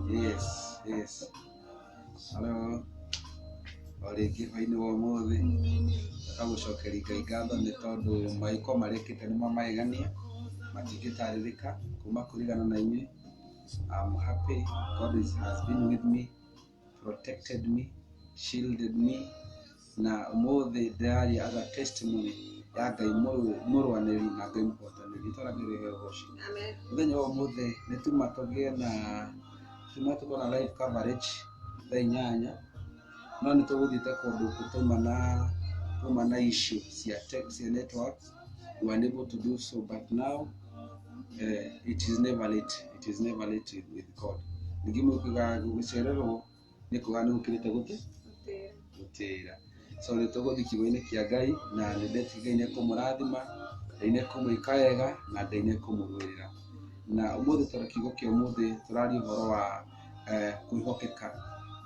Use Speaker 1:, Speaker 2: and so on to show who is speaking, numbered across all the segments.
Speaker 1: Yes. Hello. Origi hwaini wa muthi. Agucokeri Ngai ngatho ni tondu maiko marekite ni mamaigania. Matigitarithika kuma kurigana na inyui. I'm happy. God has been with me, protected me, shielded me. Na umuthi ndari aga testimony ya Ngai murwaniri na Ngai muhotaniri twaragire goci. Amen. Muthenya wa umuthi nituma tugie na tukona live coverage thainyanya no nituguthite kundu kuma na issue cia network. We are unable to do so, but now it is never late. It is never late with God. Nigimu kuga gucererwo nikuga ni ukirite gutira. So nituguthi kigo-ini kia Ngai na ndetigaine kumurathima, ndaine kumwikayega na ndaine kumugwirira. Na umuthi tora kigo kia umuthi turari horo wa kuihokeka,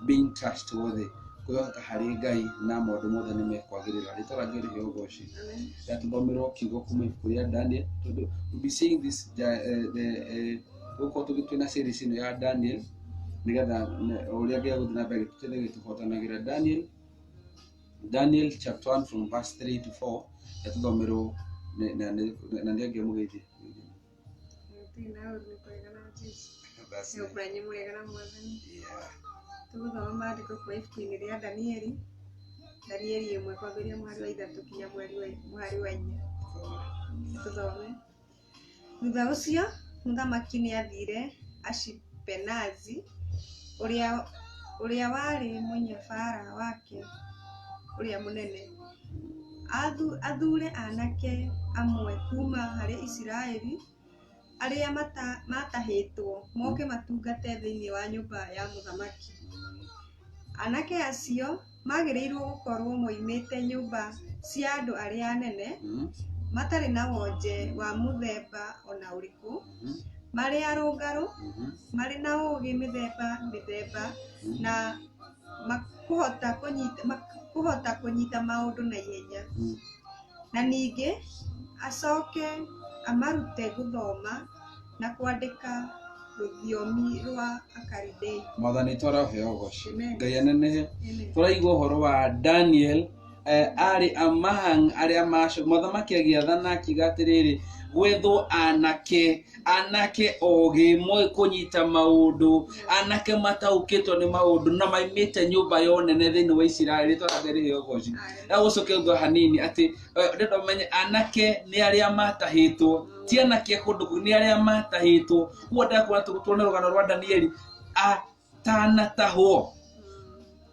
Speaker 1: being trustworthy, kuihokeka hari Ngai na maundu mothe ni mekwagirira. Ritoragire hio goci. Yatuthomirwo kigo kuma kuria Daniel. We'll be seeing this twina series ino ya Daniel nigetha uria ngia guthii na mbere tutene tuhotanagira Daniel chapter 1 from verse 3 to 4. Yatuthomirwo na ngia mugeithie.
Speaker 2: Tuguthoma maandiko kwa ibuku-ini ria Danieli imwe kwambiria mweri wa 3 kinya mweri wa 4. Tuthome. Thutha ucio muthamaki ni athire Ashipenazi uria wari munyabara wake uria munene athure anake amwe kuma hari Israeli aria matahitwo moke matungate thiini wa nyumba ya muthamaki. Anake acio magirirwo gukorwo moimite nyumba cia andu aria anene matari na wonje wa muthemba ona uriku, mari arungaru, mari na ugi mithemba na makuhota kunyita maundu na ihenya. Na ningi acoke amarute guthoma na kwandika rũthiomi rwa Akarindei.
Speaker 1: Mwathani twaraheo goci. Ngai anenehe. Turaigua uhoro wa Daniel ari among aria maco muthamaki agiathana akiga atiriri gwethwo anake ogi moe kunyita maundu, anake mataukitwo ni maundu na maimite nyumba yonene thiini wa Israeli. Twaragire hio goci. Agucoke ngo hanini ati ndio menye anake ni aria matahitwo, ti anake kundu ni aria matahitwo. Uo ndakora tuone rugano rwa Danieli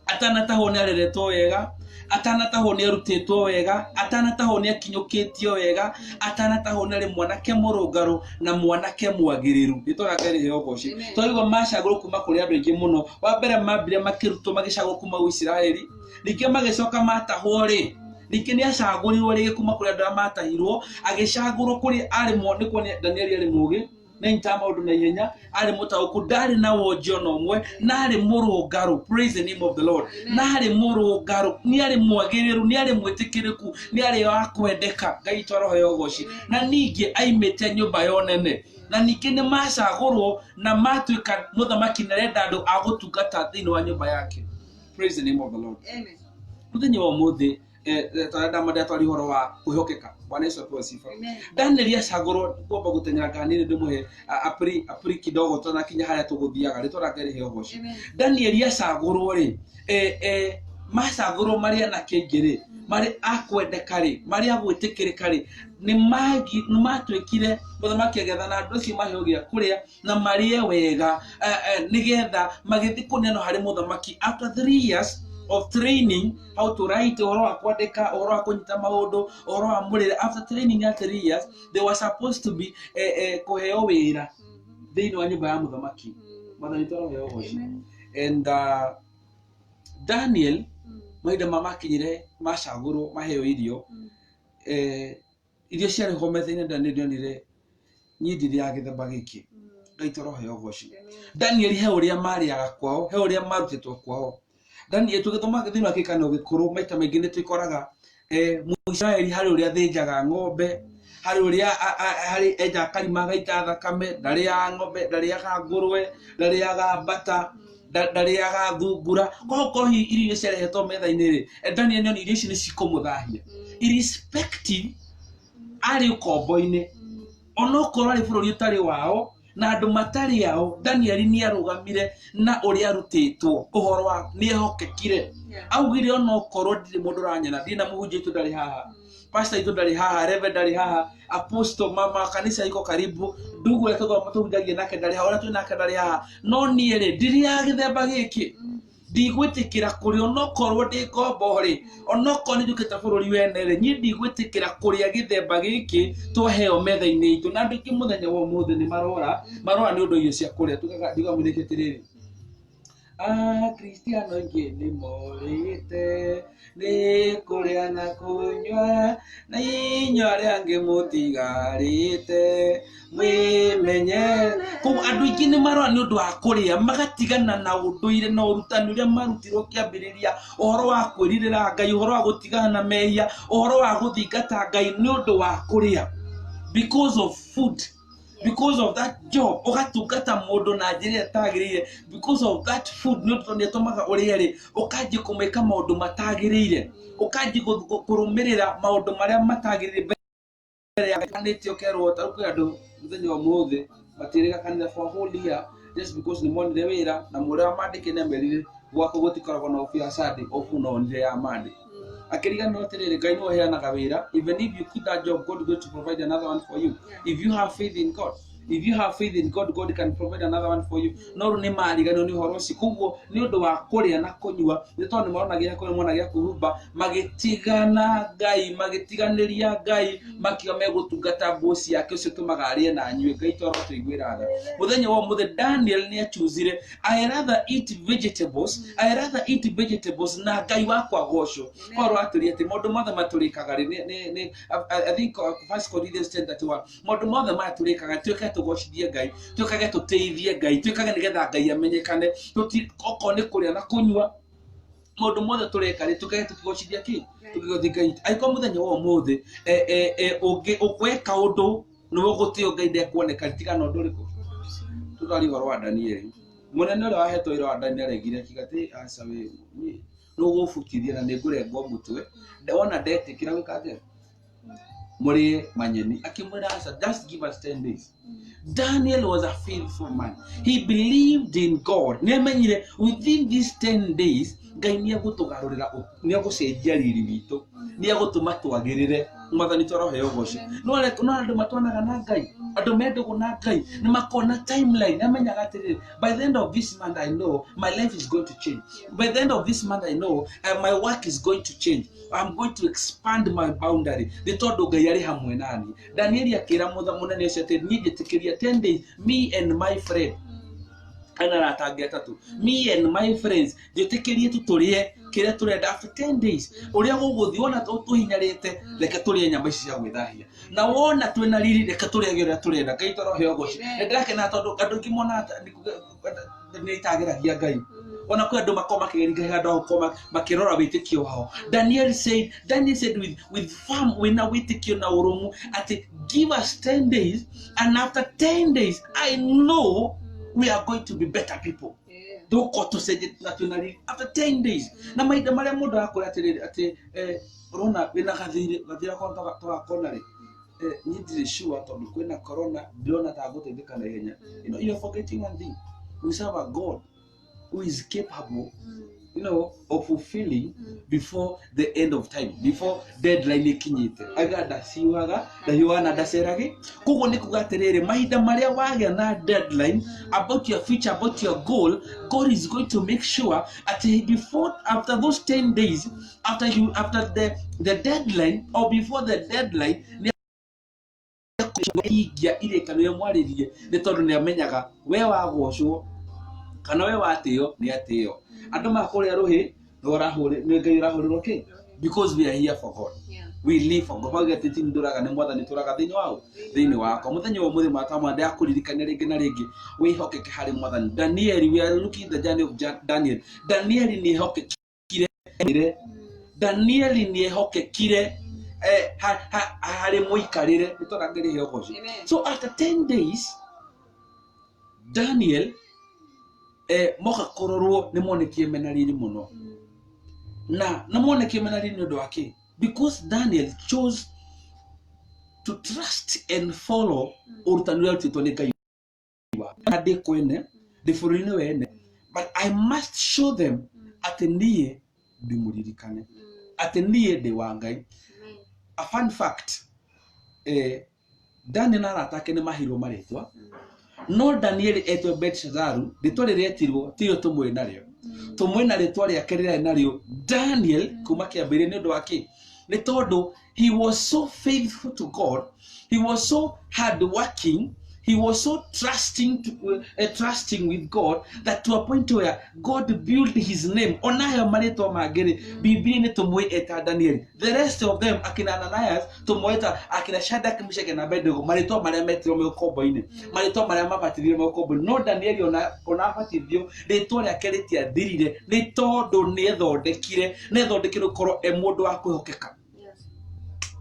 Speaker 1: atanatahwo ni areretwo wega, atanatahwo ni arutitwo wega, atanatahwo ni akinyukitio wega, atanatahwo ni mwanake murungaru na mwanake mwagiriru. Nitwaragire hio goci. Twaigwa macaguru kuma kuri andu aingi muno. Wa mbere mambire makirutwo magicaguru kuma Israeli, ningi magicoka matahwo ri ningi ni acagurirwo ri kuma kuri andu amatahirwo agicagurwo kuri ari mwonekwo ni Danieli ari mugi na intama undu na ihenya, ari mutauku, ndari na wonjo no mwe, na ari murungaru. Praise the name of the Lord. Na ari murungaru, ni ari mwagiriru, ni ari mwitikiriku, ni ari wa kwendeka. Ngai twaroheo goci. Na ningi aimite nyumba yonene, na ningi ni macagurwo na matuika muthamaki narenda andu agutungata thiini wa nyumba yake. Praise the name of the Lord. Amen. Muthenya wa muthi twarenda mada twari horo wa kuhokeka. Bwana Yesu apewe sifa. Daniel acagurwo ngomba gutengera kanini ndimuhe apri kidogo tunakinya haria tuguthiaga ritwaragire hio goci. Daniel acagurwo ri macagurwo maria na kengiri mari akwendeka ri mari agwitikirika ri ni matwikire muthamaki agethana andu acio maheo gia kuria na marie wega nigetha magithi kuneno hari muthamaki. After 3 years of training how to write oro wa kwandika, oro wa kunyita maundu, oro wa murire, after training ya 3 years they were supposed to be kuheo wira thiini wa nyumba ya muthamaki. Mwathani twaraheo goci. And Daniel maida mamakinyire macagurwo maheo irio irio ciari homethe-ini. Daniel onire nyindiri ya githemba giki. Ngai twaraheo goci. Daniel he uria mariaga kwao, he uria marutitwo kwao. Daniel tugithoma thiini wa kikano gikuru maita maingi ni twikoraga Muisraeli hari uria thinjaga ng'ombe, hari uria hari eja karima gaita thakame ndaria ng'ombe ndaria ngurwe ndaria mbata ndaria thungura koho irio cirehetwo metha-inĩ ri Daniel nĩ irio ici nĩ cikumũthahia irrespective ari ukombo-inĩ onokorwo ari bũrũri ũtarĩ wao na andũ matarĩ ao. Daniel nĩ arũgamire na ũrĩa arutĩtwo ũhoro wa nĩ ehokekire augire onokorwo ndirĩ mũndũ ũranyona ndina mũhunjia itu ndarĩ haha, pastor itu ndarĩ haha, reverend ndarĩ haha, apostle mama kanisa iko karibu, ndugu yetu mũtũhunjagia nake ndarĩ haha, ona twĩ nake ndarĩ haha, no niĩ rĩ ndirĩ ya gĩthemba gĩkĩ ndigwĩtĩkĩra kũrĩa onokorwo ndĩ ngombo rĩ onokorwo nĩ njũkĩte bũrũri wene rĩ niĩ ndigwĩtĩkĩra kũrĩa gĩthemba gĩkĩ twaheo metha-inĩ itũ. Na andũ aingĩ mũthenya wa ũmũthĩ nĩ marora nĩ ũndũ irio cia kũrĩa tugaga mũthikĩte atĩrĩrĩ Kristiano aingĩ nĩ morĩte nĩ kũrĩa na kũnyua na inyuĩ arĩa angĩ mũtigarĩte mwĩmenye. Koguo andũ aingĩ nĩ marora nĩ ũndũ wa kũrĩa magatigana na ũndũire na ũrutani ũrĩa marutirwo kĩambĩrĩria, ũhoro wa kwĩrirĩra Ngai, ũhoro wa gũtigana na mehia, ũhoro wa gũthingata Ngai nĩ ũndũ wa kũrĩa, because of food, because of that job ugatungata mundu na njĩra ĩtagĩrĩire, because of that food nĩ ũtũmaga ũrĩa rĩ ũkanjia kũmeka maũndũ matagĩrĩire, ũkanjia kũrũmĩrĩra maũndũ marĩa matagĩrĩire mbere ya kanĩtio kerwo ta kwĩ andũ mũthenya wa ũmũthĩ matirĩga kanitha for whole year just because nĩ monire wĩra na mũrĩa mandĩke nĩ merire gwako gũtikoragwo na ofia Sunday ofu no nire ya Monday akiriganĩrwo atĩrĩrĩ Ngai nĩ ũheanaga wĩra. Even if you quit that job, God is going to provide another one for you. If you have faith in God, if you have faith in God, God can provide another one for you. No nĩ mariganĩrwo nĩ ũhoro ũcio. Koguo nĩ ũndũ wa kũrĩa na kũnyua nĩ tondũ nĩ maronagia kũrĩa monagia kũhumba magĩtigana Ngai, magĩtiganĩria Ngai, makiuga megũtungata boss yake ũcio tũmaga arĩe na anyue. Ngai twarwo tũiguĩra tha mũthenya wa mũthĩ Daniel nĩ achuzire I rather eat vegetables na Ngai wakwa gocwo. Paulo atũria atĩ maũndũ mothe matũrĩkaga rĩ I think 1 Corinthians 10:31 maũndũ mothe matũrĩkaga twĩke tũgocithie Ngai, twĩkage tũteithie Ngai, twĩkage nĩgetha Ngai amenyekane, okorwo nĩ kũrĩa na kũnyua maũndũ mothe tũreka rĩ twĩkage tũkigocithia kĩ tũkigocithia Ngai. Aiko mũthenya wa ũmũthĩ ũgwĩka ũndũ nĩ ũgũtĩo Ngai ndekuoneka tigana ũndũ ũrĩkũ tũtari ũhoro wa Daniel. Mũnene ũrĩa wahetwo wĩra wa Daniel aigire akiuga atĩ aca wĩ nĩ ũgũbutithia na nĩ ngũrengwo mũtwe ndona ndetĩkĩra gwĩka atĩa muri manyeni akimwira aca just give us 10 days. Daniel was a faithful man. He believed in God. Nĩamenyire within these 10 days Ngai nĩegũtũgarũrĩra nĩegũcenjia riri witũ, nĩegũtũma twagĩrĩre mwathani twaroheo goco. No andũ matwanaga na Ngai, andũ mendagwo na Ngai nĩ makona timeline. Nĩamenyaga atĩrĩrĩ by the end of this month I know my life is going to change. By the end of this month I know my work is going to change. I'm going to expand my boundary. Nĩ tondũ Ngai arĩ hamwe nani. Daniel akĩra mũnene ũcio atĩ niĩ njĩtĩkĩria 10 days me and my friend anaratangĩa tatu me and my friends njĩtĩkĩrie tũtũrĩe kĩrĩa tũrenda after 10 days. Ũrĩa gũgũthiĩ wona tũhinyarĩte reke tũrĩe nyama ici cia gwĩthahia, na wona twĩna riri reke tũrĩe ũrĩa tũrenda. Ngai tũroheo goco. Nĩndĩrakena tondũ andũ aingĩ mona nĩ itagĩragia Ngai, ona kwĩ andũ makoma makĩgeringa handũ hau makĩrora wĩtĩkio wao. Daniel said with firm wĩna wĩtĩkio na ũrũmu atĩ give us 10 days and after 10 days I know we are going to be better people. Doko tucenjie na twĩna after 10 days. Na mahinda marĩa mũndũ akũrĩa atĩrĩrĩ atĩ ũrona wĩna gathira tũgakona rĩ niĩ ndirĩ sure tondũ kwĩna corona ndĩrona ta ngũteithĩka na ihenya. You know, you're forgetting one thing. We serve a God who is capable, you know, of fulfilling before the end of time, before deadline ikinyite. Agada siwaga na Yohana ndacerage. Koguo nĩ kuga atĩrĩrĩ mahinda marĩa wagĩa na deadline about your future, about your goal, God is going to make sure at before after those 10 days after the deadline or before the deadline igia irekano ya mwarĩrie nĩ tondũ nĩ amenyaga we wagocwo kana we watĩo nĩ atĩo. Andũ makũrĩa rũhĩ nĩ Ngai ũrahũrĩrwo kĩ because we are here for God. We live for God. Mauga atĩ tindũraga nĩ mwathani tũraga thĩinĩ wako. Mũthenya wa mũthĩ matama ndakũririkania rĩngĩ na rĩngĩ wĩhokeke harĩ mwathani. Daniel, we are looking at the journey of Daniel. Daniel nĩehokekire hari muikarire nitorangere yogoci. So after 10 days Daniel moka kororwo ni monekie menariri muno na monekie menariri ndodo wake because Daniel chose to trust and follow urutani wa titone kai wa de kwene de furine wene, but I must show them atendie dimuririkane atendie de wangai. A fun fact, Daniel aratake ni mahiro maretwa no Daniel etwa Belshazaru ritwari rietirwo tiyo tumwe naryo tumwe na ritwari akerera naryo Daniel kuma kiambire ni ndu wake ni tondu he was so faithful to God, he was so hard working, he was so trusting with God that to a point where God built his name onayo maretwa magere Biblia ni tumwe eta Daniel. The rest of them akina Ananias tumweta akina Shadrach, Meshach na Abednego maretwa maria metiro mekobo-ine maretwa maria mabatithire mekobo. No Daniel ona abatithio ritwa ria keriti athirire ni tondu ni ethondekire korwo mundu wa kwihokeka.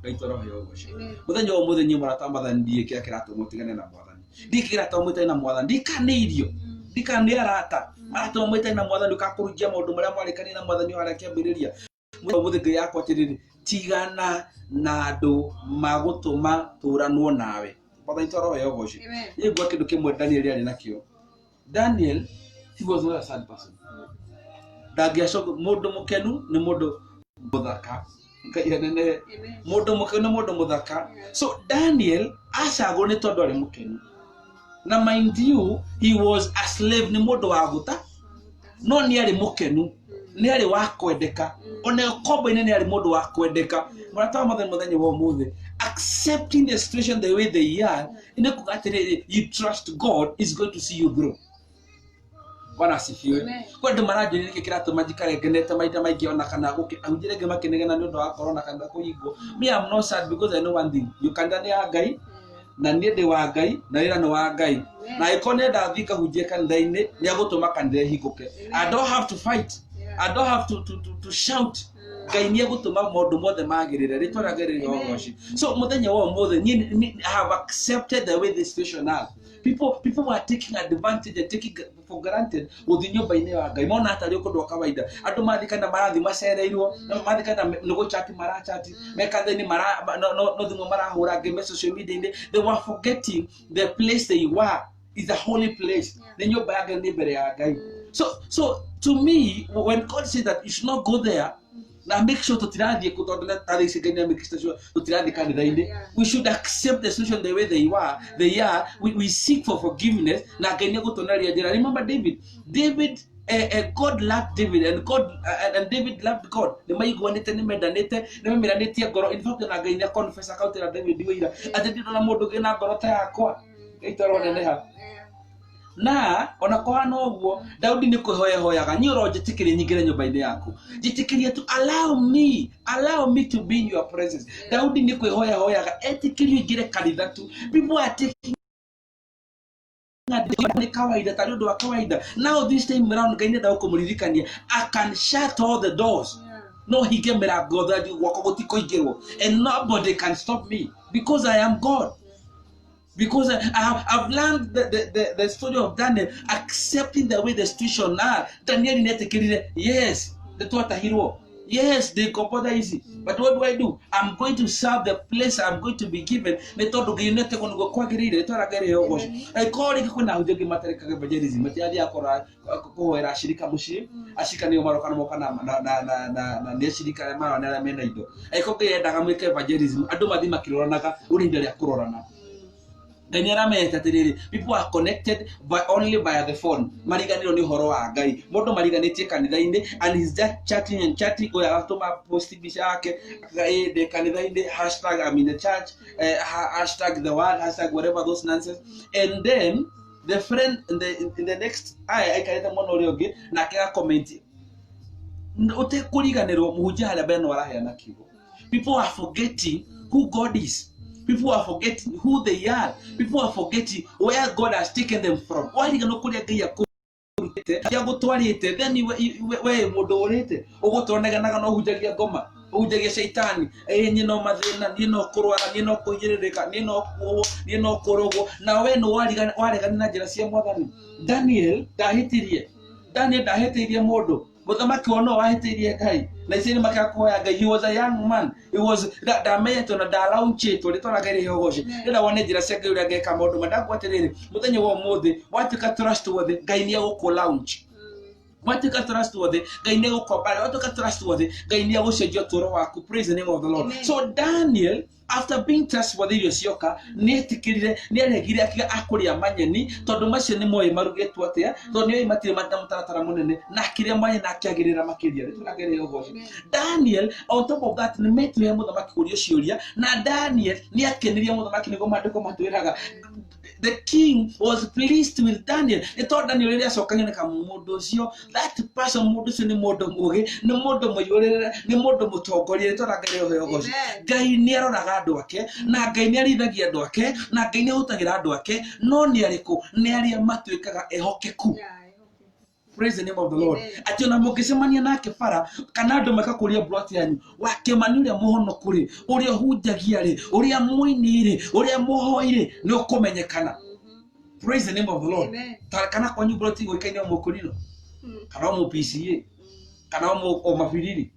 Speaker 1: Gaitoro heyo goshi muthenya wo muthenyi maratambathani ndie kira kiratumũtigane na mwathani ndikira tomũtigane na mwathani ndikaneirio ndikane arata maratumũtigane na mwathani ukakurujia maundu maria mwarikani na mwathani wara kiambiriria muthenya yakwa tiriri tigana na andu magutuma turanwo nawe mwathani toro heyo goshi igwa kindu kimwe Daniel ari nakio. Daniel, he was not a sad person. Dagiacoka mundu mukenu ni mundu muthaka kayanene mundu mukenu mundu muthaka. So Daniel acagwo ni tondu ari mukenu na mind you he was a slave ni mundu wa guta no ni ari mukenu ni ari wa kwendeka ona kobo ni ari mundu wa kwendeka. Muratawa muthenya wo muthe accepting the situation the way they are ine kugatire you trust God is going to see you grow. Bwana asifiwe. Kwa ndo marajo nilike kirato majikare geneta maita maigi ona kana ahujirege makenegena ndondo wa corona kanda kuyigo. Me am not sad because I know one thing. You can dane agai na niende wa ngai na ira no wa ngai. Na ikone da thika hujie kandaine ni agutuma kandire higuke. I don't have to fight. I don't have to shout. Ngai ni agutuma maundu mothe magirire ritwara gerire ogoshi. So muthenya wo mothe I have accepted the way the situation are. People were taking advantage and taking for granted with nyumba ine wa ngai mona atari ukundu kawaida andu mathikana marathi macereirwo mathikana nugo chat marachati mekathe ni no thimo marahura game social media inde. They were forgetting the place they were is a holy place. The nyumba ya ngai ni mbere ya ngai. So to me when God said that you should not go there, na make sure tutirathie kutondana taricigania make sure tutirathie kanitha-ine. We should accept the situation the way they are. We seek for forgiveness na ngai ni gutonaria njira. Remember David God loved David and David loved God. Ni maiguanite ni mendanite ni memiranitie ngoro. In fact na ngai ni confess account na David wira ati ndina mundu gina ngoro ta yakwa gaitoro neneha na ona kohana oguo Daudi ni kuhoyaga nyiro jitikiri nyingire nyumba-ine yaku jitikirie to allow me to be in your presence. Daudi ni kuhoyaga etikirie ngire kanitha tu. People are taking ni kawaida tari undu wa kawaida. Now this time around ngai ni dawo kumuririkania I can shut all the doors. No hige mirango thadi gwako gutikoingirwo and nobody can stop me because I am God. Because I've learned the story of Daniel accepting the way the situation are. Daniel netekirire, yes, the twata hero. Yes, they comporta easy. But what do? I'm going to serve the place I'm going to be given. Metodo ginete konugo kwagirire twaragere yogo. Kori kuna hujege matarika evangelism. Matiadi akora kuhoera shirika mushi. Ashika ni omaro kana mokana na ne shirika mara na mena ido. Koge yendaga mwike evangelism. Adu madima kiroranaga uri ndere akurorana. People are connected only by the phone. Mariganiro ni horo wa ngai. Mundu mariganitie kanitha-ine and he's just chatting oya atoma post bisha yake de kanitha-ine hashtag I'm in the church, hashtag the word, hashtag whatever those nonsense. And then the friend in the next I kaita mono rioge na kira comment ote kuriganiro muhujia hala beno waraheana kigo. People are forgetting who God is. People are forgetting who they are. People are forgetting where God has taken them from. Why you no kuria ngai ya gutwarite then we mudorite ugutwanaga no hujagia ngoma ujagia shaitani nyino mathina nyino kurwara nyino kuigiririka nyino kuo nyino kurogo na we no waregani na njira cia mwathani. Daniel ndahitirie mundu muthamaki ono wahitirie Ngai na icini makakuhoya Ngai. He was a young man, he was dameyeto na dalaunchitwo ritoragere hogoci rira wone njira cia Ngai uria ngeka maundu mandagwatiriri muthenya wa umuthi watuka trustworthy Ngai ni aguku launch watuka trustworthy Ngai ni agukobara watuka trustworthy Ngai ni agucenjia toro waku. Praise the name of the Lord. Amen. So Daniel, after being trustworthy irio cioka nietikirire nieregire akiga akuria manyeni tondu macio ni moyi marugetwo atia tondu ni matire mataratara munene na akiria manye na akiagirira makiria rituragere ugoci. Daniel on top of that ni metire muthamaki kurio ciuria na Daniel ni akenirie muthamaki nigo mandiko matwiraga the king was pleased with Daniel. Ito Daniel ile acokanye na kamundu ucio that person mundu ucio ni mundu mugi ni mundu muyurire ni mundu mutongoria rituragere ugoci. Ngai ni aroraga andu ake na Ngai ni arithagia andu ake na Ngai ni ahutagira andu ake no ni ariku ni aria matwikaga ehokeku. Praise the name of the Lord. Ati ona mungicemania nake bara kana andu makakuria broti yanyu wakemani uria muhonoku ri uria hunjagia ri uria muini ri uria muhoire ni ukumenyekana. Praise the name of the Lord. Kana kwanyu broti goikaine mukurino kana mu PCA kana mu mafiriri.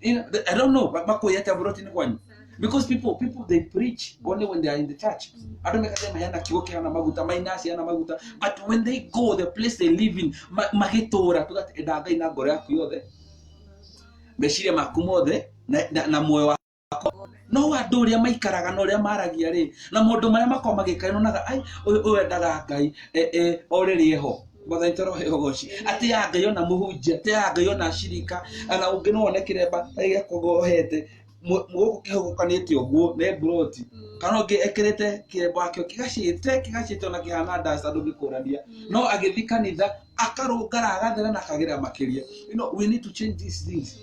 Speaker 1: I don't know makoyata broti ni kwanyu. Because people they preach only when they are in the church. I don't make them yana kioke yana maguta mainasi yana maguta, but when they go the place they live in magitora to that edaga ina gore yaku yothe meciria maku mothe na moyo wako no andu uria maikaraga no uria maragia ri na mundu maria makoma magikaino naga ai uyu endaga Ngai orerie ho muthaitoro hegoci ati ya Ngai ona muhunjia ati ya Ngai ona shirika ana ungino one kiremba aigekogohete mugo kihogokanite oguo ne broti kana ngi ekirete kirembo akio kigacite ona kihana dasta ndungikurania no agithi kanitha akarungara agathera na kagira makiria. You know, we need to change these things.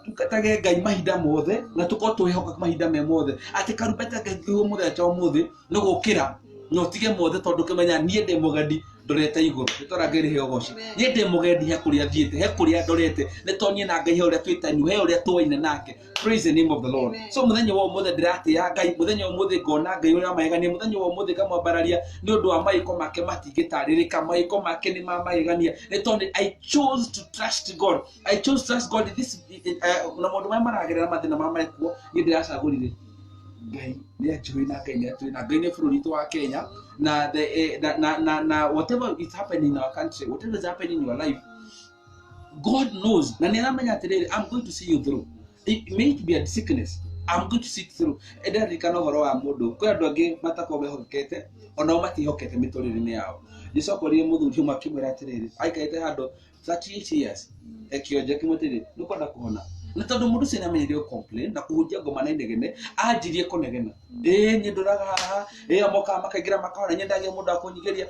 Speaker 1: Tukatage Ngai mahinda mothe na tuko twihoka mahinda me mothe ati karubeta Ngai mutheta umuthi no gukira no tige mothe tondu kimenya nie ndi mugadi ndorete iguru itoragere heogoci nie ndi mugedi he kuria thiete he kuria ndorete ne tonye na Ngai he uria twitani he uria twoine nake. Praise the name of the Lord. So muthenya wa mothe ndirate ya Ngai muthenya wa mothe ngona Ngai uria maigania muthenya wa mothe kamwambararia ni undu wa maiko make matingitaririka maiko make ni mamaigania ne tondu I chose to trust God. I chose to trust God in this na mundu wa maragerera mathina mamaikuo ni ndiracagurire Ngai ni ajui na Ngai ni atui na Ngai ni bururi wa Kenya na na whatever is happening in our country, whatever is happening in your life, God knows. Na niramenya atiriri, I'm going to see you through. It may be a sickness, I'm going to see it through. Eda rikana horo wa mundu kwa andu angi matakobe hokete ona matihokete miturire-ini yao. Jesu akorire muthuri makimwira atiriri aikaite handu 38 years ekionje kimutiri nukwenda kuhona na tondu mundu cina amenyire complain na kuhunjia ngoma na inegene anjirie kunegena nyinduraga haha amoka makaingira makahona nyendagie mundu akunyigeria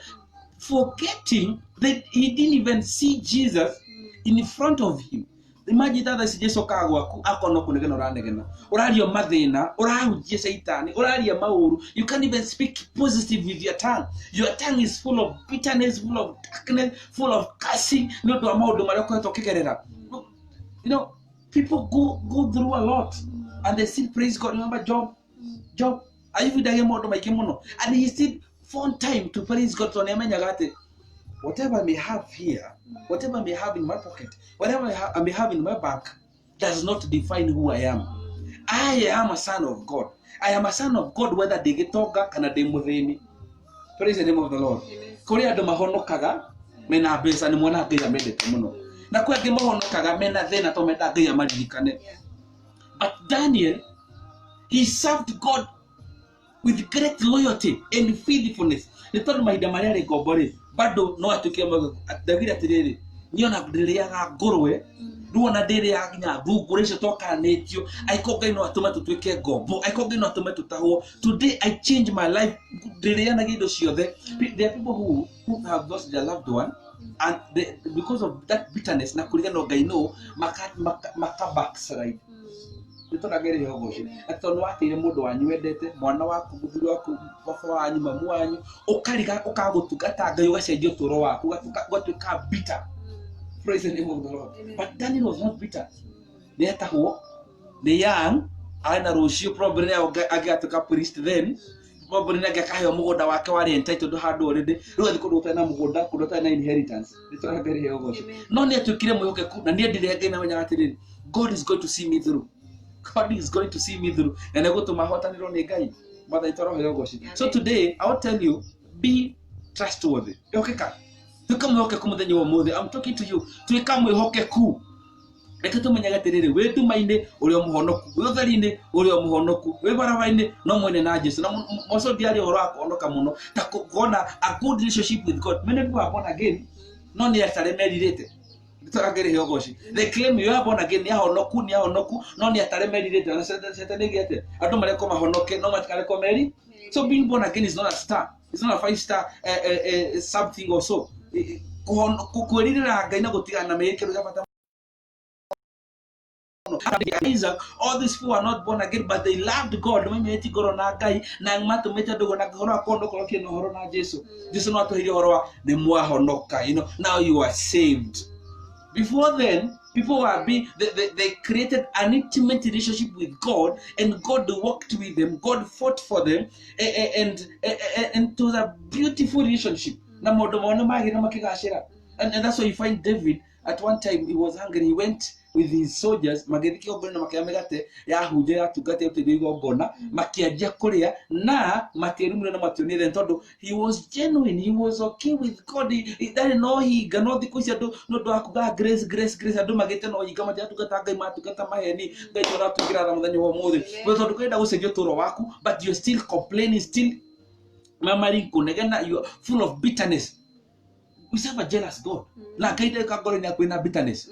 Speaker 1: forgetting that he didn't even see Jesus in front of him. Imagine that si Jesu kagwaku akono kunegena uranegena urario mathina urahunjia shaitani uraria mauru. You can't even speak positive with your tongue. Your tongue is full of bitterness, full of darkness, full of cursing. No do amaudu maria kweto kigerera. You know, people go through a lot and they still praise God. Remember Job ayivudage modo maikemono and he still found time to praise God. So nemenyagate whatever I may have here, whatever I may have in my pocket, whatever I may have in my bank does not define who I am. I am a son of God. I am a son of God whether they get toga kana de muthini. Praise the name of the Lord. Kuri andu mahonokaga mena besa ni mwana Ngai amendete muno na kwa ngi mahonokaga mena thina to menda Ngai amaririkane. But Daniel, he served God with great loyalty and faithfulness. Ni tondu mahinda maria ri ngombori bado no atukie David atiriri niona ndiriaga ngurwe ruona ndiriaga nginya thungura icio tokanitio aiko Ngai no atuma tutwike ngombo aiko Ngai no atuma tutahwo. Today I change my life ndiriana gindo ciothe. There are people who have lost their loved one and because of that bitterness na kurigana Ngai no maka backslide. Nitoragere yogoshi atono atire mundu wanyu wendete mwana waku muthuri waku baba wanyu mamu wanyu ukariga ukagutugata Ngai ugacenjia turo waku gatwika bitter. Praise the name of the Lord. But Daniel was not bitter. Nietahwo nĩ young ana rũciũ probably agĩatuĩka priest then probably nĩangĩakaheo mũgũnda wake warĩ entitled handũ already rĩu athi kũndũ ũtarĩ na mũgũnda kũndũ ũtarĩ na inheritance nĩtũrangĩre heo goco no nĩatuĩkire mwĩhokeku na nĩendire Ngai na menyaga atĩrĩrĩ God is going to see me through. God is going to see me through na nĩgũtũma hotanĩrwo nĩ Ngai Mwathani toro heo goco. So today I will tell you, be trustworthy. Hokeka tuĩka mwĩhokeku mũthenya wa ũmũthĩ. I'm talking to you, tuĩka mwĩhokeku. Reke tũmenyaga atĩrĩrĩ wĩ nduma-inĩ ũrĩ o mũhonoku, wĩ ũtheri-inĩ ũrĩ o mũhonoku, wĩ barabara-inĩ no mwene na Jesũ. Na moco ndiarĩ ũhoro wa kũhonoka mũno ta kuona a good relationship with God. Many people are born again no nĩ atarĩ merirĩte. Tũrangĩre heo goci. They claim you are born again, nĩ ahonoku no nĩ atarĩ merirĩte. Na Satan nĩgĩete andũ mareko mahonoke no matikareko meri. So being born again is not a star. It's not a 5-star something or so. Kwĩrirĩra Ngai na gũtigana na mĩĩkĩro ya bata. All these people are not born again, but they loved God. Mĩmĩti goro na Ngai na matũmĩte ndũgũ na horo akondo korokia na horo na Jesũ. Jesũ no atũhire horo wa nĩ mwahonoka. Now you are saved. Before then, people were they created an intimate relationship with God, and God walked with them. God fought for them, and it was a beautiful relationship. And that's why you find David. At one time, he was hungry. He went with his soldiers. He was genuine. He was okay with God. He didn't know he cannot grace. But you're still complaining, still murmuring. You're full of bitterness. We serve a jealous God. Bitterness.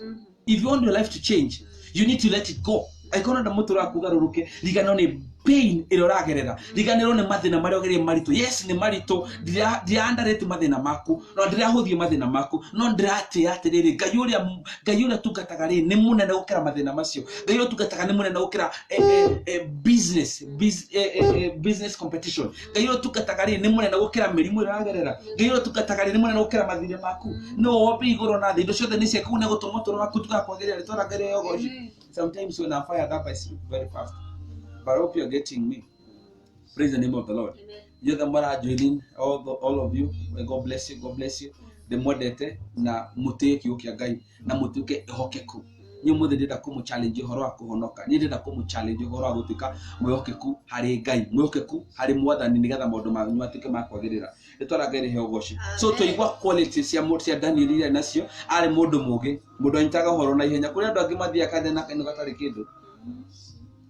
Speaker 1: If you want your life to change, you need to let it go. I cannot the motor kugaruruke liganone pain iroragerera liganone mathina maria ogerie marito. Yes ni marito dia underrate mathina maku no ndira huthie mathina maku no ndirate atiriri Ngai uria tungataga ri ni munene gukira mathina macio. Ngai uria tungataga ni munene gukira business competition. Ngai uria tungataga ri ni munene gukira mirimu iragerera. Ngai uria tungataga ri ni munene gukira mathina maku. No ope igoro na thi ndo ciothe ni cia kune gutuma toro maku tugakwagirira ritora ngere yogo. Sometimes when I'm fired up, I speak very fast. But I hope you're getting me. Praise the name of the Lord. You're the more joining all of you. May God bless you. God bless you. The more dete na muteki yokia Ngai na mutuke ehokeku. Nyo muthe ndenda kumu challenge horo wa kuhonoka. Ni ndenda kumu challenge horo wa gutuika mwihokeku hari Ngai, mwihokeku hari Mwathani nigetha maundu manyu atuike makwagirira. Nitwara Ngai heo goci. So tuigwa quality cia mũndũ cia Daniel iria nacio ari mundu mugi, mundu anyitaga horo na ihenya kuri andu angi mathia kathena kanyu gatari kindu.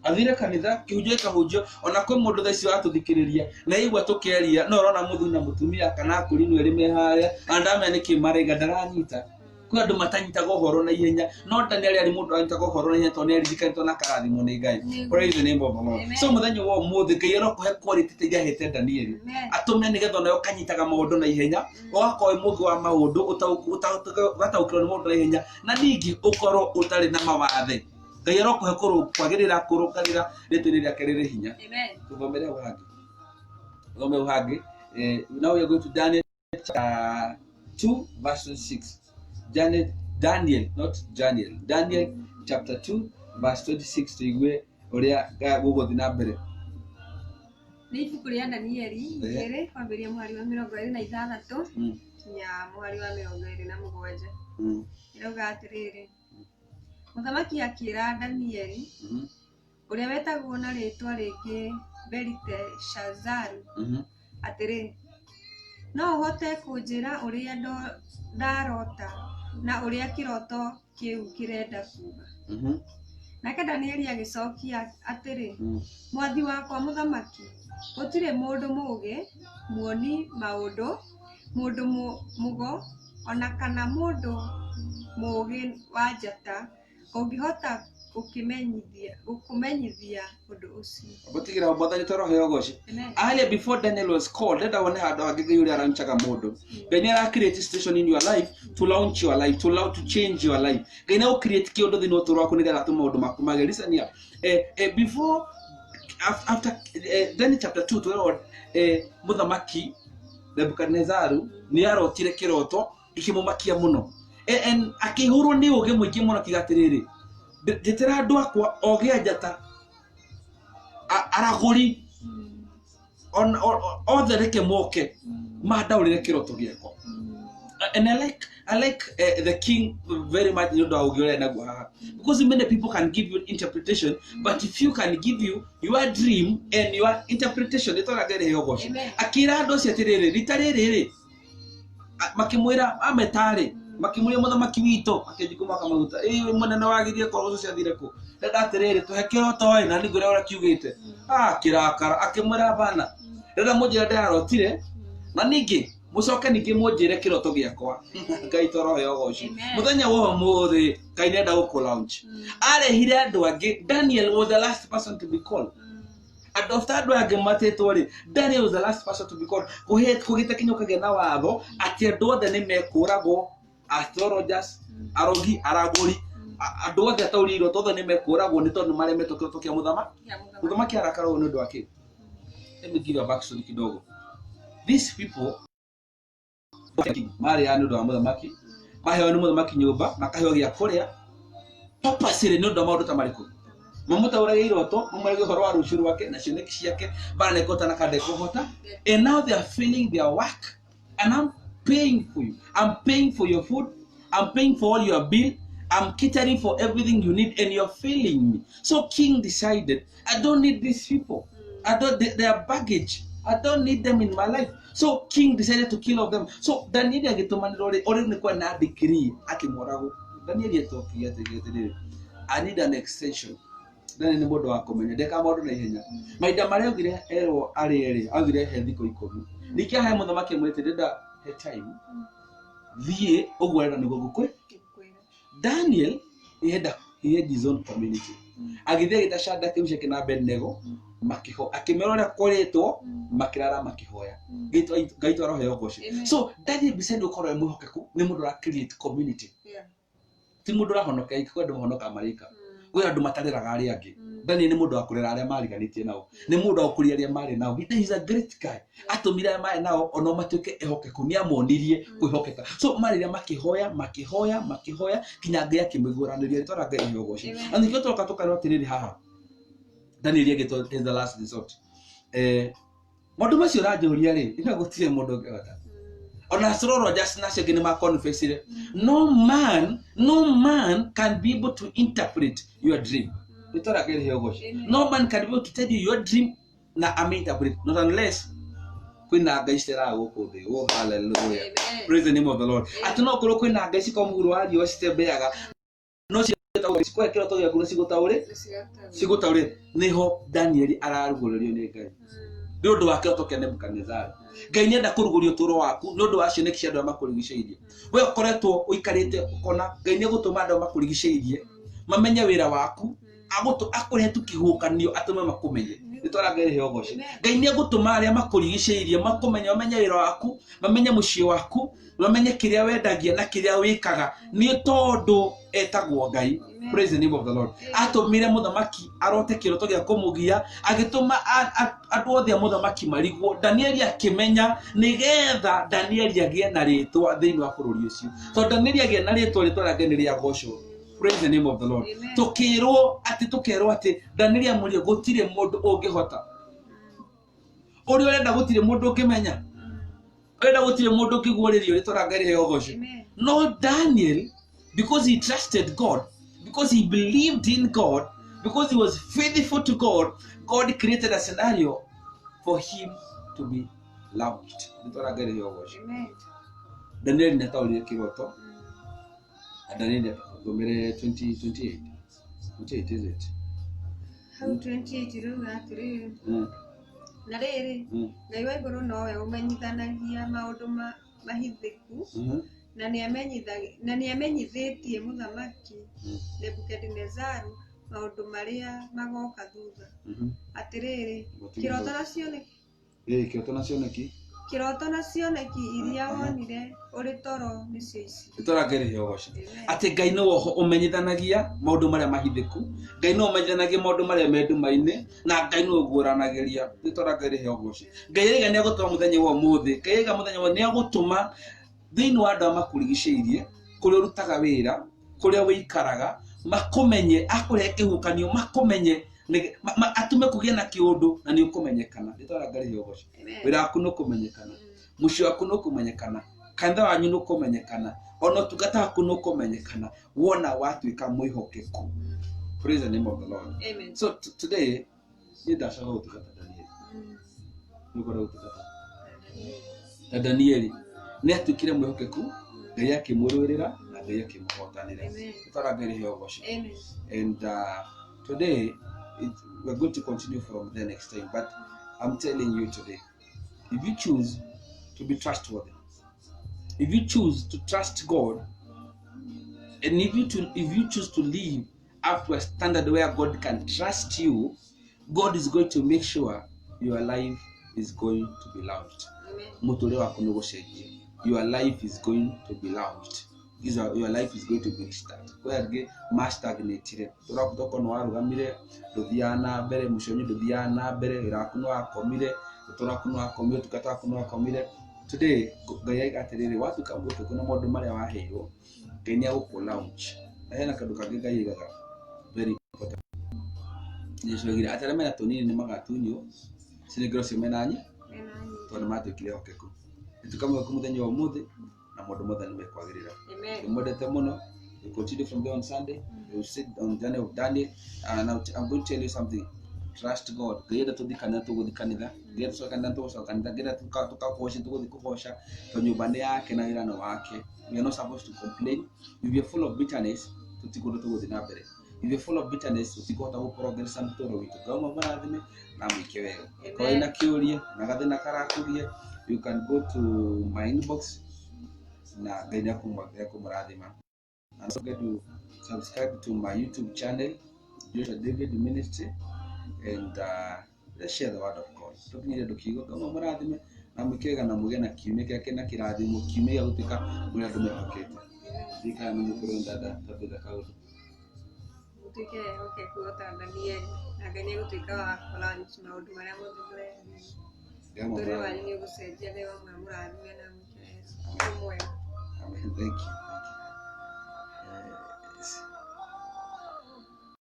Speaker 1: Athire kanitha kihunjio ona kwe mundu thaici watuthikiriria na igwa tukeria no rona muthu na mutumia kana kurinu eri meharia andame ni kimarega ndaranyita kwe andu matanyitaga horo na ihenya no Daniel ari mundu anyitaga horo na ihenya to ne ririkana na karathimo ni Ngai. Praise the name of the Lord. So muthenya wa umuthi Ngai arokuhe quality tiga hete Daniel atume nigetha nayo kanyitaga maundu na ihenya ugakoe mugi wa maundu utaukirwo ni maundu na ihenya na ningi ukorwo utari na mawathe. Ngai arokuhe kwagirira kurukarira ritiri rya kerere hinya. Amen. Tuthomere uhangi. Thome uhangi. Now we are going to Daniel chapter 2 verse 6. Daniel, not Daniel. Daniel chapter 2 verse 26 tuigwe uria guguthi na mbere.
Speaker 2: Ni ibuku ria Danieli ere kwambiria mwari wa 26 kinya mwari wa 27. Irauga atiriri. Muthamaki akira Danieli uria wetagwo na ritwa ringi Beliteshazaru atiri no uhote kunjira uria ndarota na uria kiroto kiu kirenda kuga. Nake Danieli agicokia atiri mwathi wakwa muthamaki gutire mundu mugi muoni maundu mundu mugo ona kana mundu mugi wa njata ungihota gukumenyithia undu ucio.
Speaker 1: Abutigira Mwathani toro heo goci. Earlier before Daniel was called, let one had agigi yuri aranchaga mundu. Daniel create a station in your life to launch your life, to change your life. Gaina o create kiondo thino toro wako nigetha tuma undu makumage. Listen here. Before after Daniel chapter 2 to muthamaki Nebukadnezaru ni arotire kiroto ikimumakia muno. And akihurwo ni uge muingi muno kigatiriri Jetera andũ akwa ogĩa njata aragũri othe reke moke mandaũrĩre kĩroto gĩakwa. And I like the king very much, because many people can give you interpretation, but if you can give you your dream and your interpretation, it's all again here. Akira dosi atirere, ritarere, makimwira ametare, makimwira muthamaki wito, akijikuma kama guta. Mwana wagirie kwa ucio athire ku. Dada atirere, tuhekero toy na nigure ora kiugite. Kirakara akimwira bana. Dada moja ndarotire na ningi mucoke ningi munjire kiroto giakwa. Ngai torohe ogocio. Muthenya wo muthi Ngai nenda guku launch. Arehire andu angi. Daniel was the last person to be called. And after andu angi matetwo ri, Daniel was the last person to be called. Kugite kinyoka gya na watho ati andu othe ni mekuragwo, astrologers, arogi, araguri, andu othe atauri iroto othe ni mekuragwo ni tondu maremetwo kiroto kia muthamaki arakarwo ni undu wake. Let me give you a backstory kidogo. These people mari anu ndo muthamaki maheo ni muthamaki nyumba makaheo gya kuria papasire ni ndo maundu ta mariku mamutauraga iroto mumarege horo wa rushuru wake na cioneki ciake bana kota na kande kuhota, and now they are feeling their work and I'm paying for you, I'm paying for your food, I'm paying for all your bill, I'm catering for everything you need, and you're failing me. So king decided, I don't need these people, I don't, they are baggage, I don't need them in my life. So king decided to kill all of them. So Daniel agitumanira ore ni kwa na decree akimorago. Daniel yetokia tegete. I need an extension. Then ni modo akomenya deka modo na ihenya. Maida mare ogire ero ari agire he thiko 10. Nikia he muthamaki mwete deda he time. Thie ogwara ni gogukwe. Daniel he had his own community. Agithia gitashada kimsheke na Abednego. Makiho akimerora koretwo makirara makihoya gaito roho yogoshi. So Daniel bisende ukoro emuhokeku ni mundu ra create community, ti mundu ra honoka ikwa ndu honoka marika we andu matariraga ari angi. Daniel ni mundu akurera aria mariganitie nao, ni mundu akuria aria mari nao. He is a great guy, atumira mari nao ono matuke ehokeku ni amonirie kwihokeka. So mari ria makihoya kinya Ngai akimiguraniria tora Ngai yogoshi. And nikyo toka rotiriri haha Daniel yagito is the last resort. Mundu macio rajuria ri ina gutire mundu ngehota. Ona astrologers nacio gini ma confess ire. No man can be able to interpret your dream. Itora gere yogosh. No man can be able to tell you your dream na interpret, not unless kwina Ngai cira guku thi. Oh hallelujah. Amen. Praise the name of the Lord. Atuno kuro kwina Ngai ciko muguru wa rio citebeaga. No kwa kiroto gya kuna sigutaure niho Daniel ararugururio ni Ngai ni undu wake otoke Nebukadnezar. Ngai nenda kurugurio turo waku ni undu wa cioneki cia andu makurigiceirie. We ukoretwo uikarite ukona Ngai ni gutuma andu makurigiceirie mamenye wira waku, akure tukihukanio atume makumenye. Nitwara Ngai heogoshi. Ngai ni gutuma aria makurigiceirie makumenye, mamenye wira waku, mamenye mucii waku, mamenye kiria wendagia na kiria wikaga ni tondu etagwo Ngai. Praise the name of the Lord. Atumire muthamaki arote kiroto gya kumugia, agituma andu othe muthamaki marigwo. Daniel akimenya nigetha Daniel agie na ritwa thiini wa bururi ucio. So Daniel agie na ritwa rake ni ria gocwo. Praise the name of the Lord. Tukirwo ati Daniel amurie gutire mundu ungihota. Uri urenda gutire mundu ukimenya. Urenda gutire mundu ukiguuririo ritwa Ngai ri gocwo. No, Daniel, because he trusted God, because he believed in God, because he was faithful to God, God created a scenario for him to be launched. Amen. Daniel netauri kiroto. Daniel gomere 28. 28 is it?
Speaker 2: How 28 ruga atiri. Na riri, Ngai wa iguru nowe umenyithanagia maundu mahithiku. Na ni amenyithitie muthamaki Nebukadnezar maundu maria magoka thutha. Atiriri, kiroto na cioneki iria wonire uri toro nicio ici.
Speaker 1: Itora Ngai heogoshi. Ati Ngai no ho umenyithanagia maundu maria mahithiku, Ngai no umenyithanagia maundu maria mendumaine, na Ngai no guranagiria. Itora Ngai heogoshi. Ngai riga ni agutuma muthenya wa muthi, Ngai riga muthenya wa ni agutuma thiini wa andu amakurigiceirie, kuria urutaga wira, kuria wikaraga, makomenye akore kihukanio makomenye atume kugia na kiundu na ni ukumenyekana nditwara ngari yogoco wira waku no kumenyekana mucio waku no kumenyekana kanitha wanyu no kumenyekana ono tugata waku no kumenyekana wona watuika mwihokeku. Praise the name of the Lord.
Speaker 2: Amen.
Speaker 1: So today ni ndashaka gutukata Daniel nukora gutukata Daniel ni atukire mwihokeku Ngai akimururira na Ngai akimuhotanira nditwara ngari yogoco. And today we're going to continue from there next time, but I'm telling you today, if you choose to be trustworthy, if you choose to trust God, and if you choose to live up to a standard where God can trust you, God is going to make sure your life is going to be launched. Your life is going to be launched. Your life is going to be restarted. Where again, master stagnate. Turakutoka no arugamire, duthiana mbere mushonyi duthiana mbere irakuno akomire, turakuno akomire tukata kuno akomire. Today, Ngai atiriri watu kambuto kuna maundu maria waheirwo. Ngai ni aguku launch. Na hena kandu kangi Ngai igaga. Very important. Nishogira ataremera tonini ni magatunyo. Sinigiro semenanyi. Twana matukire hokeku. Tukamwe kumuthenya wa muthi. Amen. We continue from there on Sunday. We will sit on the journey of Daniel. Now I'm going to tell you something. Trust God. Get to the Canada to the Canada. Get to Canada to Canada. Get to Kakoshi to the Kofosha. To Nubania, Kenairan or Ake. We are not supposed to complain. If you're full of bitterness, to go to the Nabere. If you're full of bitterness, to go to progress and to go over Adame, Namike. Koina Curia, Nagadena Karakuria. You can go to my inbox. Na ganya kumaradima. And don't forget to subscribe to my YouTube channel, Joshua David Ministry, and let's share the word of God. Tukinyira dukigo kama muradime na mukega na mugena kiume kyake na kiradimo kiume ya gutika muri ndume hakete. Dika na mukuru ndada tabida kaudu.
Speaker 2: Mutike okay kuota Daniel na ganya gutika wa lunch na undu maria muthule. Tore wali ni gusejia leo muradime na mukega.
Speaker 1: Amen. Thank you.